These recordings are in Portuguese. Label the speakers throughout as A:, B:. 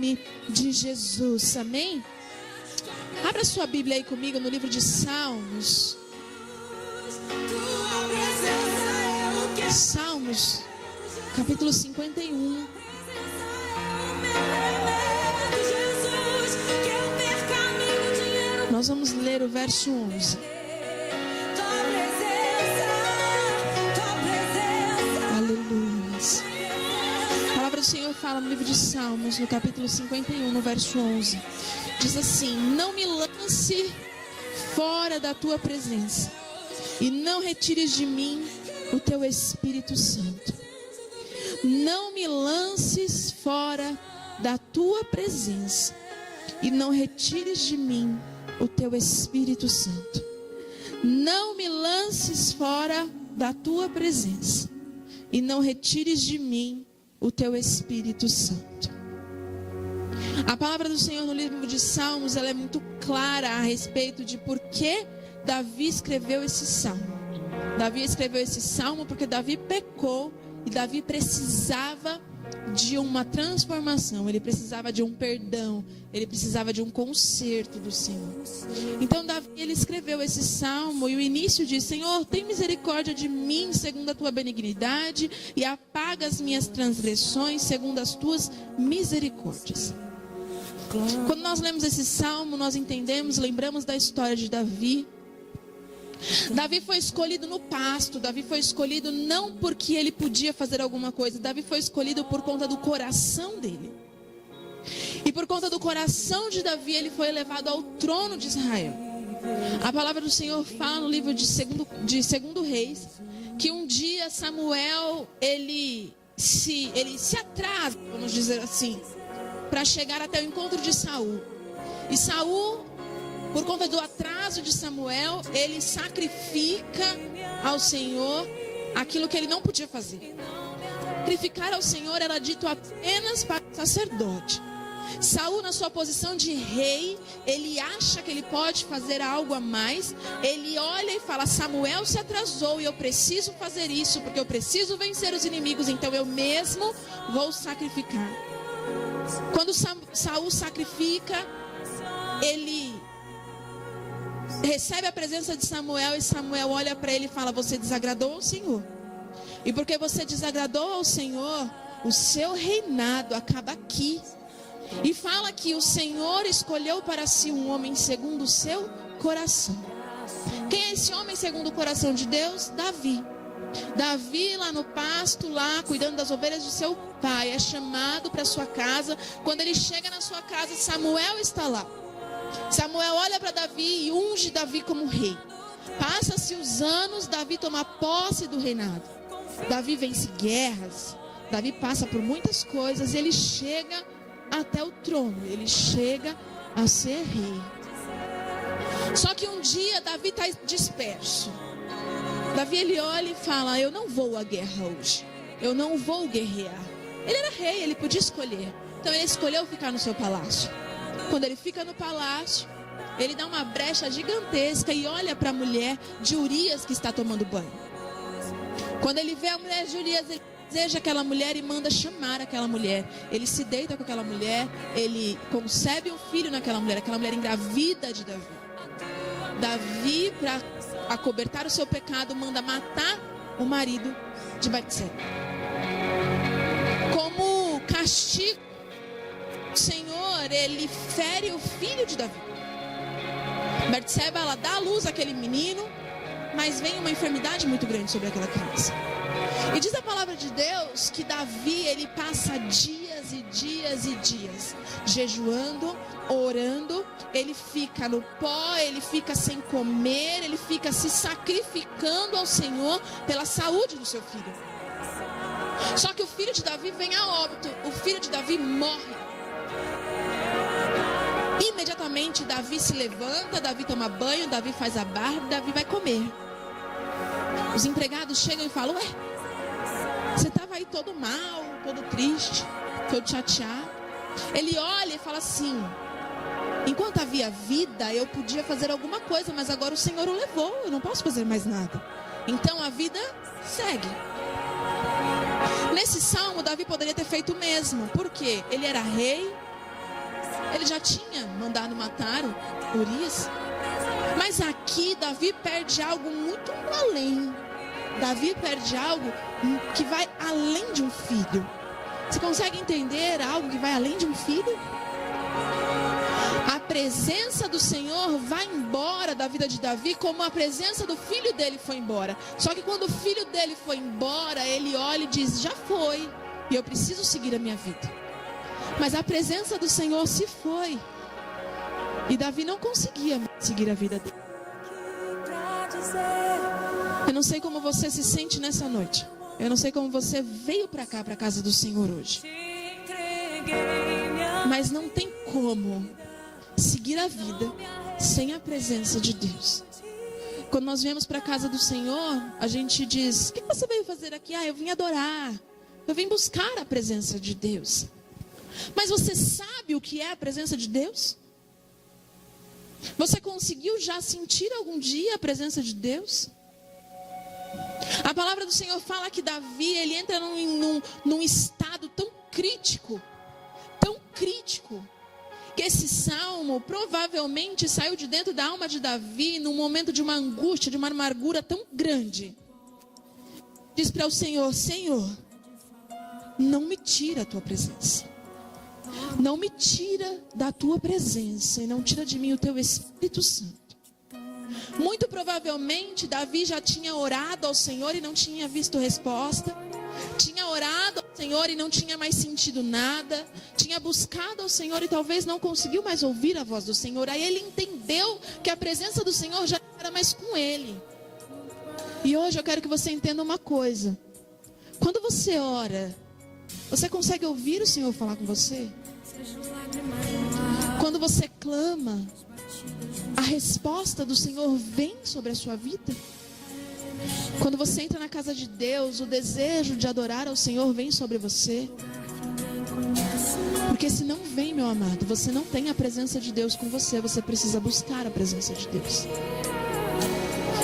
A: nome de Jesus, amém? Abra sua Bíblia aí comigo no livro de Salmos. Salmos, capítulo 51. Nós vamos ler o verso 11. Aleluia. A palavra do Senhor fala no livro de Salmos, no capítulo 51, no verso 11. Diz assim: não me lance fora da tua presença, e não retires de mim o teu Espírito Santo. Não me lances fora da tua presença, e não retires de mim o teu Espírito Santo. Não me lances fora da tua presença, e não retires de mim o teu Espírito Santo. A palavra do Senhor no livro de Salmos, ela é muito clara a respeito de por que Davi escreveu esse salmo. Davi escreveu esse salmo porque Davi pecou e Davi precisava de uma transformação, ele precisava de um perdão, ele precisava de um conserto do Senhor. Então Davi, ele escreveu esse salmo e o início diz: Senhor, tem misericórdia de mim segundo a tua benignidade e apaga as minhas transgressões segundo as tuas misericórdias. Quando nós lemos esse salmo, nós entendemos, lembramos da história de Davi. Davi foi escolhido no pasto. Davi foi escolhido não porque ele podia fazer alguma coisa. Davi foi escolhido por conta do coração dele. E por conta do coração de Davi, ele foi elevado ao trono de Israel. A palavra do Senhor fala no livro de segundo Reis, que um dia Samuel, ele se atrasa, vamos dizer assim, para chegar até o encontro de Saul. E Saul, por conta do atraso de Samuel, ele sacrifica ao Senhor aquilo que ele não podia fazer. Sacrificar ao Senhor era dito apenas para o sacerdote. Saul, na sua posição de rei, ele acha que ele pode fazer algo a mais. Ele olha e fala: Samuel se atrasou e eu preciso fazer isso, porque eu preciso vencer os inimigos, então eu mesmo vou sacrificar. Quando Saul sacrifica, ele recebe a presença de Samuel e Samuel olha para ele e fala: você desagradou ao Senhor. E porque você desagradou ao Senhor, o seu reinado acaba aqui. E fala que o Senhor escolheu para si um homem segundo o seu coração. Quem é esse homem segundo o coração de Deus? Davi. Davi, lá no pasto, lá cuidando das ovelhas de seu pai, é chamado para sua casa. Quando ele chega na sua casa, Samuel está lá. Samuel olha para Davi e unge Davi como rei. Passa-se os anos, Davi toma posse do reinado. Davi vence guerras, Davi passa por muitas coisas, ele chega até o trono, ele chega a ser rei. Só que um dia Davi está disperso. Davi, ele olha e fala: eu não vou à guerra hoje, eu não vou guerrear. Ele era rei, ele podia escolher. Então ele escolheu ficar no seu palácio. Quando ele fica no palácio, ele dá uma brecha gigantesca e olha para a mulher de Urias que está tomando banho. Quando ele vê a mulher de Urias, ele deseja aquela mulher e manda chamar aquela mulher. Ele se deita com aquela mulher, ele concebe um filho naquela mulher. Aquela mulher engravida de Davi. Davi, para acobertar o seu pecado, manda matar o marido de Batseba. Como castigo, o Senhor, ele fere o filho de Davi. Batseba, ela dá à luz àquele menino, mas vem uma enfermidade muito grande sobre aquela criança. E diz a palavra de Deus que Davi, ele passa dias e dias e dias jejuando, orando. Ele fica no pó, ele fica sem comer, ele fica se sacrificando ao Senhor pela saúde do seu filho. Só que o filho de Davi vem a óbito, o filho de Davi morre. Imediatamente Davi se levanta, Davi toma banho, Davi faz a barba, Davi vai comer. Os empregados chegam e falam: ué, você estava aí todo mal, todo triste, todo chateado. Ele olha e fala assim: enquanto havia vida, eu podia fazer alguma coisa, mas agora o Senhor o levou, eu não posso fazer mais nada. Então a vida segue. Nesse salmo, Davi poderia ter feito o mesmo, porque ele era rei, Ele já tinha mandado matar o Urias. Mas aqui Davi perde algo muito além. Davi perde algo que vai além de um filho. Você consegue entender algo que vai além de um filho? A presença do Senhor vai embora da vida de Davi como a presença do filho dele foi embora. Só que quando o filho dele foi embora, ele olha e diz: já foi, e eu preciso seguir a minha vida. Mas a presença do Senhor se foi, e Davi não conseguia seguir a vida dele. Eu não sei como você se sente nessa noite. Eu não sei como você veio para cá, para a casa do Senhor hoje. Mas não tem como seguir a vida sem a presença de Deus. Quando nós viemos para a casa do Senhor, a gente diz: o que você veio fazer aqui? Eu vim adorar. Eu vim buscar a presença de Deus. Mas você sabe o que é a presença de Deus? Você conseguiu já sentir algum dia a presença de Deus? A palavra do Senhor fala que Davi, ele entra num estado tão crítico, que esse salmo provavelmente saiu de dentro da alma de Davi num momento de uma angústia, de uma amargura tão grande. Diz para o Senhor: Senhor, não me tira a tua presença. Não me tira da tua presença e não tira de mim o teu Espírito Santo. Muito provavelmente Davi já tinha orado ao Senhor e não tinha visto resposta. Tinha orado ao Senhor e não tinha mais sentido nada. Tinha buscado ao Senhor e talvez não conseguiu mais ouvir a voz do Senhor. Aí ele entendeu que a presença do Senhor já não era mais com ele. E hoje eu quero que você entenda uma coisa. Quando você ora, você consegue ouvir o Senhor falar com você? Quando você clama, a resposta do Senhor vem sobre a sua vida? Quando você entra na casa de Deus, o desejo de adorar ao Senhor vem sobre você? Porque se não vem, meu amado, você não tem a presença de Deus com você. Você precisa buscar a presença de Deus.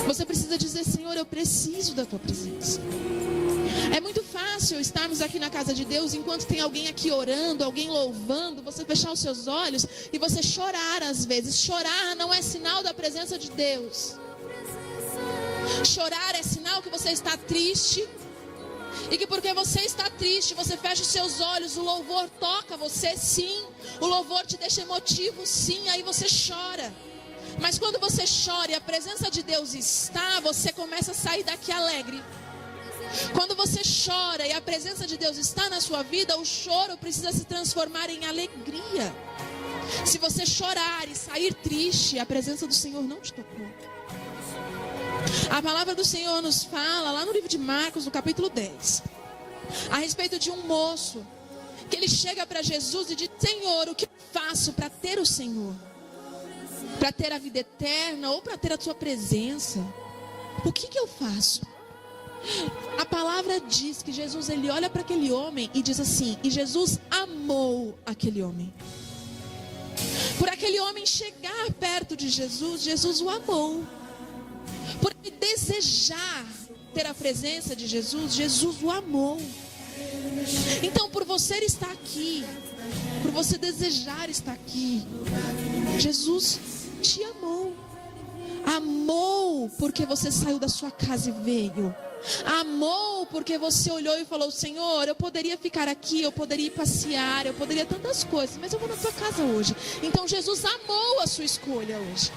A: Você precisa dizer: Senhor, eu preciso da tua presença. É muito fácil estarmos aqui na casa de Deus enquanto tem alguém aqui orando, alguém louvando, você fechar os seus olhos e você chorar às vezes. Chorar não é sinal da presença de Deus. Chorar é sinal que você está triste e que porque você está triste, você fecha os seus olhos, o louvor toca você, sim. O louvor te deixa emotivo, sim, aí você chora. Mas quando você chora e a presença de Deus está, você começa a sair daqui alegre. Quando você chora e a presença de Deus está na sua vida, o choro precisa se transformar em alegria. Se você chorar e sair triste, a presença do Senhor não te tocou. A palavra do Senhor nos fala lá no livro de Marcos, no capítulo 10, a respeito de um moço que ele chega para Jesus e diz: Senhor, o que eu faço para ter o Senhor? Para ter a vida eterna ou para ter a tua presença? O que eu faço? A palavra diz que Jesus, ele olha para aquele homem e diz assim: e Jesus amou aquele homem. Por aquele homem chegar perto de Jesus, Jesus o amou. Por ele desejar ter a presença de Jesus, Jesus o amou. Então, por você estar aqui, por você desejar estar aqui, Jesus te amou. Amou porque você saiu da sua casa e veio. Amou porque você olhou e falou: Senhor, eu poderia ficar aqui, eu poderia ir passear, eu poderia tantas coisas, mas eu vou na tua casa hoje. Então Jesus amou a sua escolha hoje.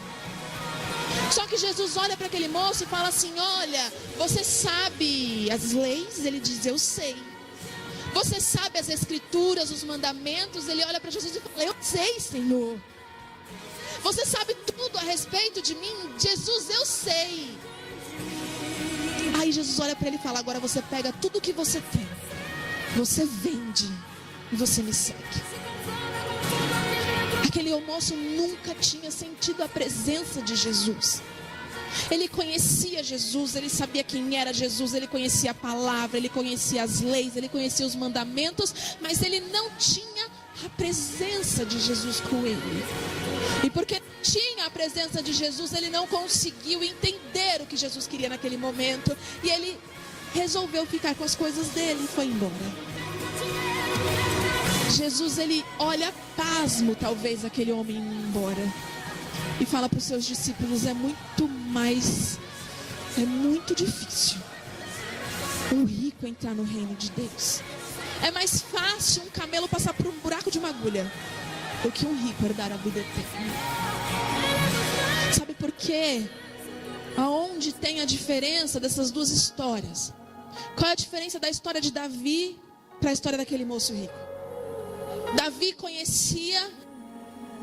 A: Só que Jesus olha para aquele moço e fala assim: olha, você sabe as leis? Ele diz: eu sei. Você sabe as escrituras, os mandamentos? Ele olha para Jesus e fala: eu sei, Senhor. Você sabe tudo a respeito de mim? Jesus, eu sei. Aí Jesus olha para ele e fala: agora você pega tudo que você tem, você vende e você me segue. Aquele moço nunca tinha sentido a presença de Jesus. Ele conhecia Jesus, ele sabia quem era Jesus, ele conhecia a palavra, ele conhecia as leis, ele conhecia os mandamentos, mas ele não tinha a presença de Jesus com ele. E porque tinha a presença de Jesus, ele não conseguiu entender o que Jesus queria naquele momento. E ele resolveu ficar com as coisas dele e foi embora. Jesus, ele olha pasmo, talvez, aquele homem indo embora. E fala para os seus discípulos: é muito difícil um rico entrar no reino de Deus. É mais fácil um camelo passar por um buraco de uma agulha do que um rico herdar a vida eterna. Sabe por quê? Aonde tem a diferença dessas duas histórias? Qual é a diferença da história de Davi para a história daquele moço rico? Davi conhecia,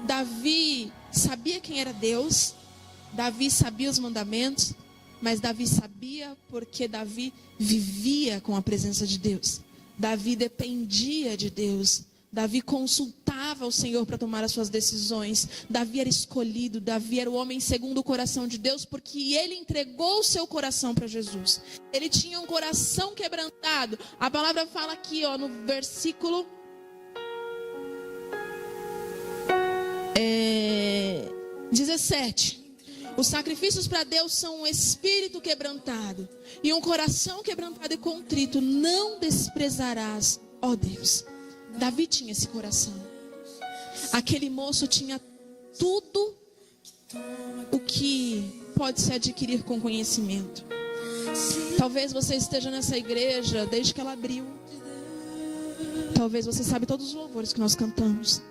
A: Davi sabia quem era Deus, Davi sabia os mandamentos, mas Davi sabia porque Davi vivia com a presença de Deus. Davi dependia de Deus. Davi consultava o Senhor para tomar as suas decisões. Davi era escolhido, Davi era o homem segundo o coração de Deus, porque ele entregou o seu coração para Jesus. Ele tinha um coração quebrantado. A palavra fala aqui, no versículo 17. Os sacrifícios para Deus são um espírito quebrantado e um coração quebrantado e contrito não desprezarás, ó Deus. Davi tinha esse coração. Aquele moço tinha tudo o que pode se adquirir com conhecimento. Talvez você esteja nessa igreja desde que ela abriu. Talvez você sabe todos os louvores que nós cantamos.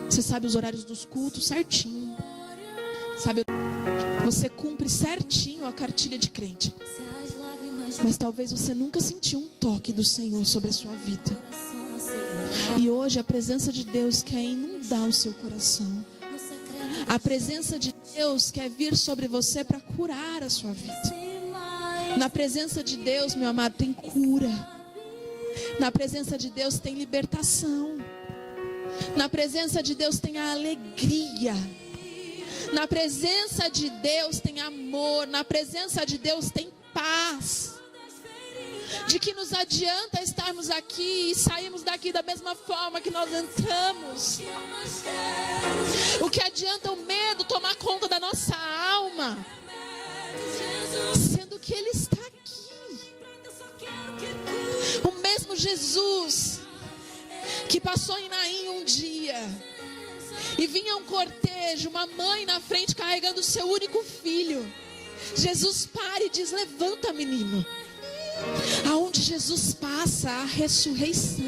A: Você sabe os horários dos cultos certinho. Sabe, você cumpre certinho a cartilha de crente. Mas talvez você nunca sentiu um toque do Senhor sobre a sua vida. E hoje a presença de Deus quer inundar o seu coração. A presença de Deus quer vir sobre você para curar a sua vida. Na presença de Deus, meu amado, tem cura. Na presença de Deus tem libertação. Na presença de Deus tem a alegria. Na presença de Deus tem amor. Na presença de Deus tem paz. De que nos adianta estarmos aqui e sairmos daqui da mesma forma que nós entramos? O que adianta o medo tomar conta da nossa alma? Sendo que Ele está aqui. O mesmo Jesus que passou em Naim um dia e vinha um cortejo, uma mãe na frente carregando o seu único filho. Jesus para e diz: levanta, menino. Aonde Jesus passa, há ressurreição.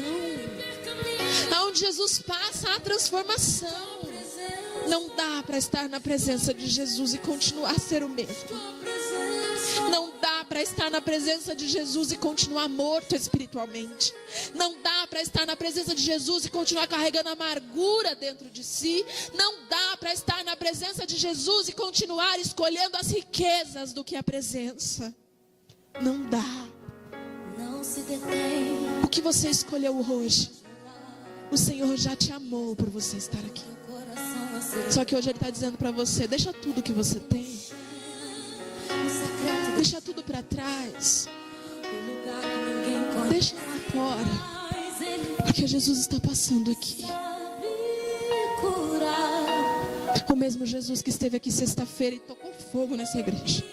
A: Aonde Jesus passa, há transformação. Não dá para estar na presença de Jesus e continuar a ser o mesmo. Não dá para estar na presença de Jesus e continuar morto espiritualmente. Não dá para estar na presença de Jesus e continuar carregando amargura dentro de si. Não dá para estar na presença de Jesus e continuar escolhendo as riquezas do que a presença. Não dá. O que você escolheu hoje, o Senhor já te amou por você estar aqui. Só que hoje Ele está dizendo para você: deixa tudo que você tem, deixa tudo para trás, deixa lá fora, porque Jesus está passando aqui. O mesmo Jesus que esteve aqui sexta-feira e tocou fogo nessa igreja,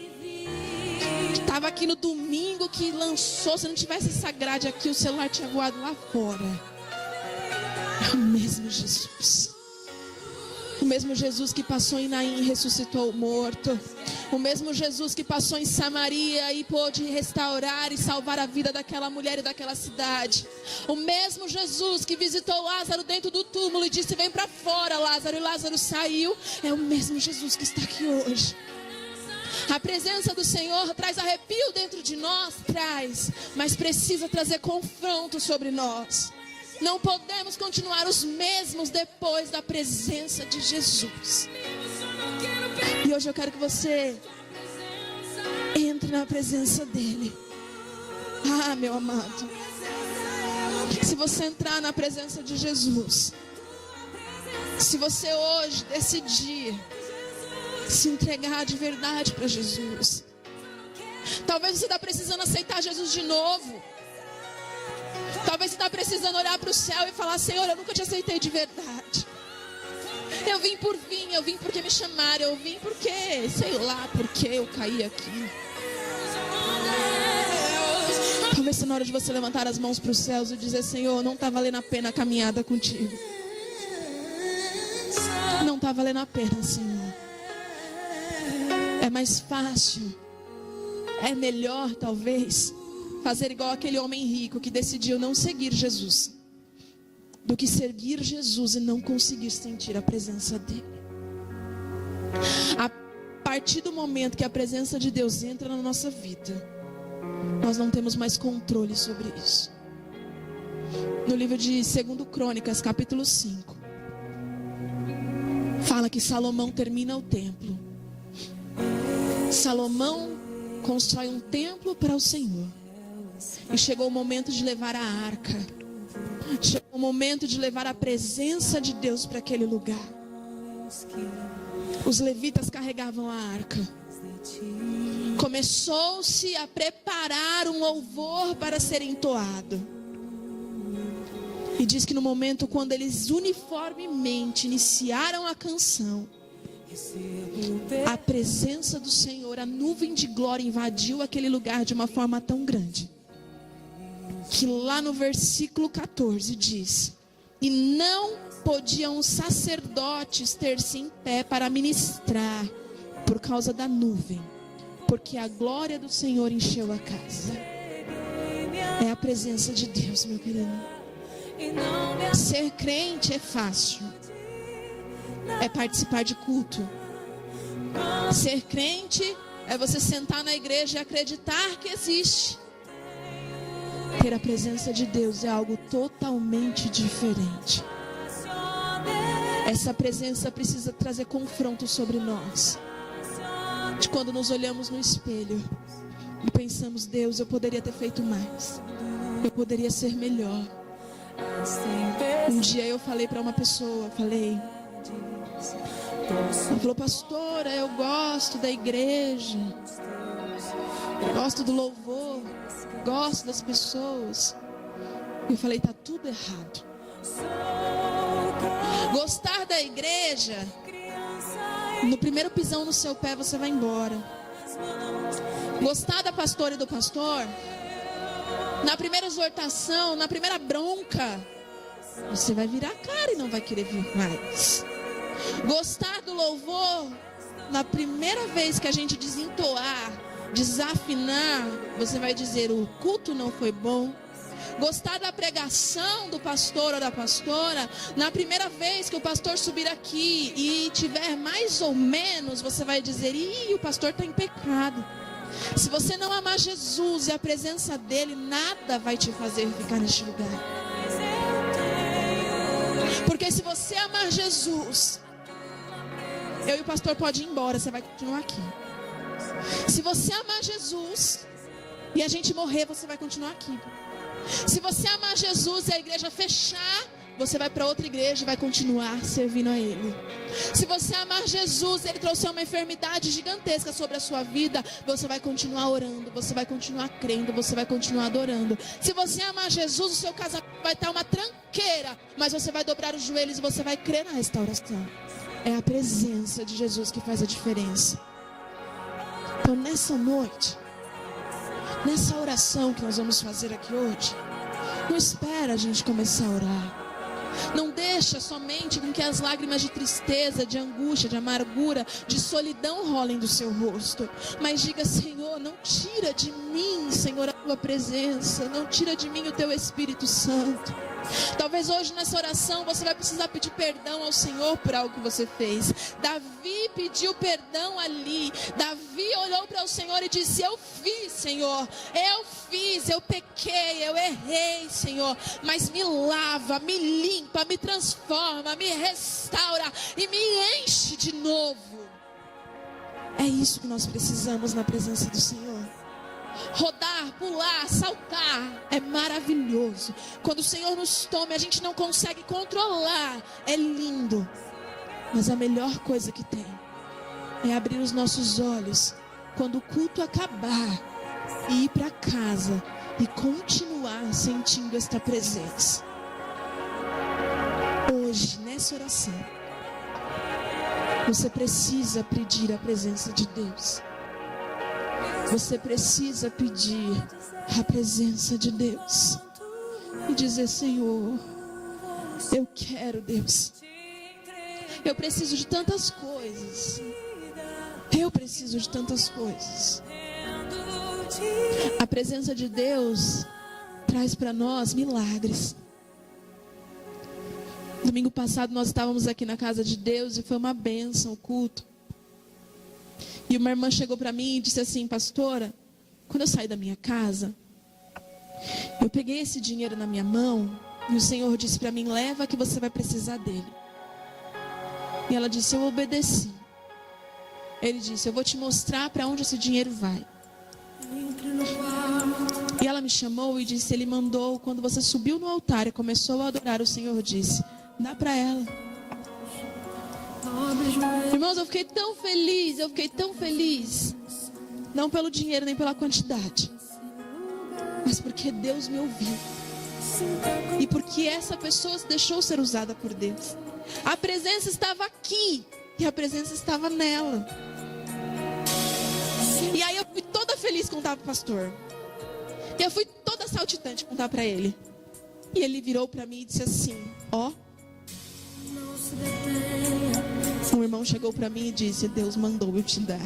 A: estava aqui no domingo que lançou. Se não tivesse essa grade aqui, o celular tinha voado lá fora. É o mesmo Jesus. O mesmo Jesus que passou em Naim e ressuscitou o morto. O mesmo Jesus que passou em Samaria e pôde restaurar e salvar a vida daquela mulher e daquela cidade. O mesmo Jesus que visitou Lázaro dentro do túmulo e disse: vem para fora, Lázaro. E Lázaro saiu. É o mesmo Jesus que está aqui hoje. A presença do Senhor traz arrepio dentro de nós, traz, mas precisa trazer confronto sobre nós. Não podemos continuar os mesmos depois da presença de Jesus. E hoje eu quero que você entre na presença dEle. Ah, meu amado, se você entrar na presença de Jesus, se você hoje decidir se entregar de verdade para Jesus, talvez você está precisando aceitar Jesus de novo. Talvez você está precisando olhar para o céu e falar: Senhor, eu nunca te aceitei de verdade. Eu vim por vir, eu vim porque me chamaram, eu vim porque, sei lá, porque eu caí aqui. Talvez seja na hora de você levantar as mãos para os céus e dizer: Senhor, não está valendo a pena a caminhada contigo. Não está valendo a pena, Senhor. É mais fácil, é melhor talvez fazer igual aquele homem rico que decidiu não seguir Jesus, do que seguir Jesus e não conseguir sentir a presença dele. A partir do momento que a presença de Deus entra na nossa vida, nós não temos mais controle sobre isso. No livro de 2 Crônicas, capítulo 5, fala que Salomão termina o templo. Salomão constrói um templo para o Senhor. E chegou o momento de levar a arca. Chegou o momento de levar a presença de Deus para aquele lugar. Os levitas carregavam a arca. Começou-se a preparar um louvor para ser entoado. E diz que no momento quando eles uniformemente iniciaram a canção, a presença do Senhor, a nuvem de glória invadiu aquele lugar de uma forma tão grande, que lá no versículo 14 diz: e não podiam os sacerdotes ter-se em pé para ministrar por causa da nuvem, porque a glória do Senhor encheu a casa. É a presença de Deus, meu querido. Ser crente é fácil, é participar de culto. Ser crente é você sentar na igreja e acreditar que existe. Ter a presença de Deus é algo totalmente diferente. Essa presença precisa trazer confronto sobre nós. De quando nos olhamos no espelho e pensamos: Deus, eu poderia ter feito mais, eu poderia ser melhor. Um dia eu falei para uma pessoa, ela falou: pastora, eu gosto da igreja, gosto do louvor, gosto das pessoas. Eu falei: está tudo errado. Gostar da igreja, no primeiro pisão no seu pé você vai embora. Gostar da pastora e do pastor, na primeira exortação, na primeira bronca, você vai virar a cara e não vai querer vir mais. Gostar do louvor, na primeira vez que a gente desentoar, desafinar, você vai dizer: o culto não foi bom. Gostar da pregação do pastor ou da pastora, na primeira vez que o pastor subir aqui e tiver mais ou menos, você vai dizer: ih, o pastor está em pecado. Se você não amar Jesus e a presença dele, nada vai te fazer ficar neste lugar. Porque se você amar Jesus, eu e o pastor pode ir embora, você vai continuar aqui. Se você amar Jesus e a gente morrer, você vai continuar aqui. Se você amar Jesus e a igreja fechar, você vai para outra igreja e vai continuar servindo a Ele. Se você amar Jesus, Ele trouxer uma enfermidade gigantesca sobre a sua vida, você vai continuar orando, você vai continuar crendo, você vai continuar adorando. Se você amar Jesus, o seu casamento vai estar uma tranqueira, mas você vai dobrar os joelhos e você vai crer na restauração. É a presença de Jesus que faz a diferença. Então nessa noite, nessa oração que nós vamos fazer aqui hoje, não espera a gente começar a orar. Não deixa somente com que as lágrimas de tristeza, de angústia, de amargura, de solidão rolem do seu rosto. Mas diga: Senhor, não tira de mim, Senhor, a tua presença. Não tira de mim o teu Espírito Santo. Talvez hoje nessa oração você vai precisar pedir perdão ao Senhor por algo que você fez. Davi pediu perdão ali. Davi olhou para o Senhor e disse: eu fiz, Senhor, eu fiz, eu pequei, eu errei, Senhor, mas me lava, me limpa, me transforma, me restaura e me enche de novo. É isso que nós precisamos na presença do Senhor. Rodar, pular, saltar é maravilhoso. Quando o Senhor nos toma, a gente não consegue controlar. É lindo. Mas a melhor coisa que tem é abrir os nossos olhos quando o culto acabar e ir para casa e continuar sentindo esta presença. Hoje, nessa oração, você precisa pedir a presença de Deus. Você precisa pedir a presença de Deus e dizer: Senhor, eu quero, Deus. Eu preciso de tantas coisas. Eu preciso de tantas coisas. A presença de Deus traz para nós milagres. Domingo passado nós estávamos aqui na casa de Deus e foi uma bênção o culto. E uma irmã chegou para mim e disse assim: pastora, quando eu saí da minha casa, eu peguei esse dinheiro na minha mão e o Senhor disse para mim: leva que você vai precisar dele. E ela disse: eu obedeci. Ele disse: eu vou te mostrar para onde esse dinheiro vai. E ela me chamou e disse: ele mandou, quando você subiu no altar e começou a adorar, o Senhor disse: dá para ela. Irmãos, eu fiquei tão feliz. Não pelo dinheiro nem pela quantidade, mas porque Deus me ouviu. E porque essa pessoa se deixou ser usada por Deus. A presença estava aqui e a presença estava nela. E aí eu fui toda feliz contar para o pastor. E eu fui toda saltitante contar para ele. E ele virou para mim e disse assim: ó. Um irmão chegou para mim e disse: Deus mandou eu te dar.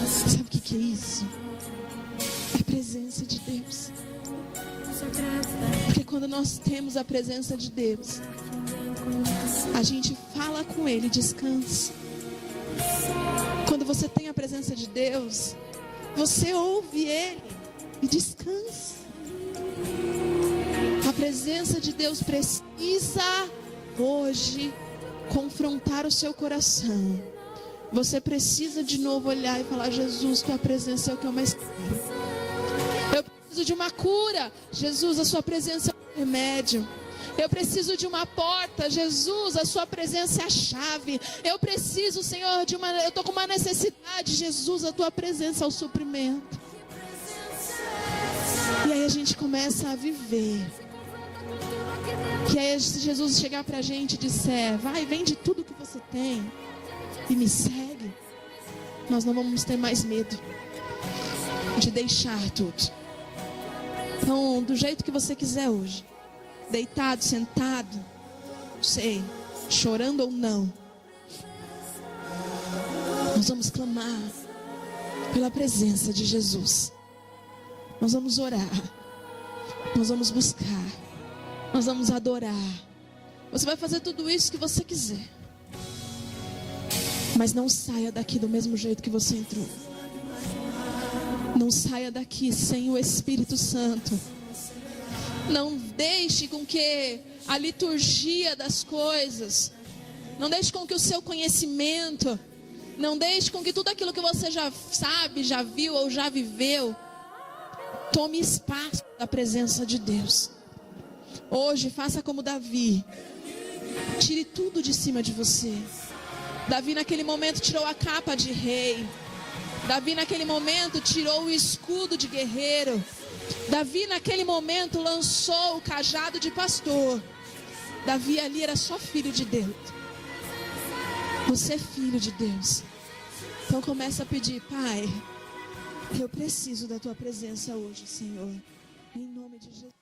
A: Sabe o que é isso? É a presença de Deus. Porque quando nós temos a presença de Deus, a gente fala com Ele e descansa. Quando você tem a presença de Deus, você ouve Ele e descansa. A presença de Deus precisa hoje confrontar o seu coração. Você precisa de novo olhar e falar: Jesus, tua presença é o que eu mais quero. Eu preciso de uma cura. Jesus, a sua presença é o remédio. Eu preciso de uma porta. Jesus, a sua presença é a chave. Eu preciso, Senhor, eu estou com uma necessidade. Jesus, a tua presença é o suprimento. E aí a gente começa a viver. Que aí se Jesus chegar pra gente e disser: vai, vende tudo que você tem e me segue, nós não vamos ter mais medo de deixar tudo. Então, do jeito que você quiser hoje, deitado, sentado, não sei, chorando ou não, nós vamos clamar pela presença de Jesus. Nós vamos orar, nós vamos buscar, nós vamos adorar. Você vai fazer tudo isso que você quiser, mas não saia daqui do mesmo jeito que você entrou. Não saia daqui sem o Espírito Santo. Não deixe com que a liturgia das coisas, não deixe com que o seu conhecimento, não deixe com que tudo aquilo que você já sabe, já viu ou já viveu, tome espaço da presença de Deus. Hoje faça como Davi. Tire tudo de cima de você. Davi naquele momento tirou a capa de rei. Davi naquele momento tirou o escudo de guerreiro. Davi naquele momento lançou o cajado de pastor. Davi ali era só filho de Deus. Você é filho de Deus. Então começa a pedir: Pai, eu preciso da tua presença hoje, Senhor. Em nome de Jesus.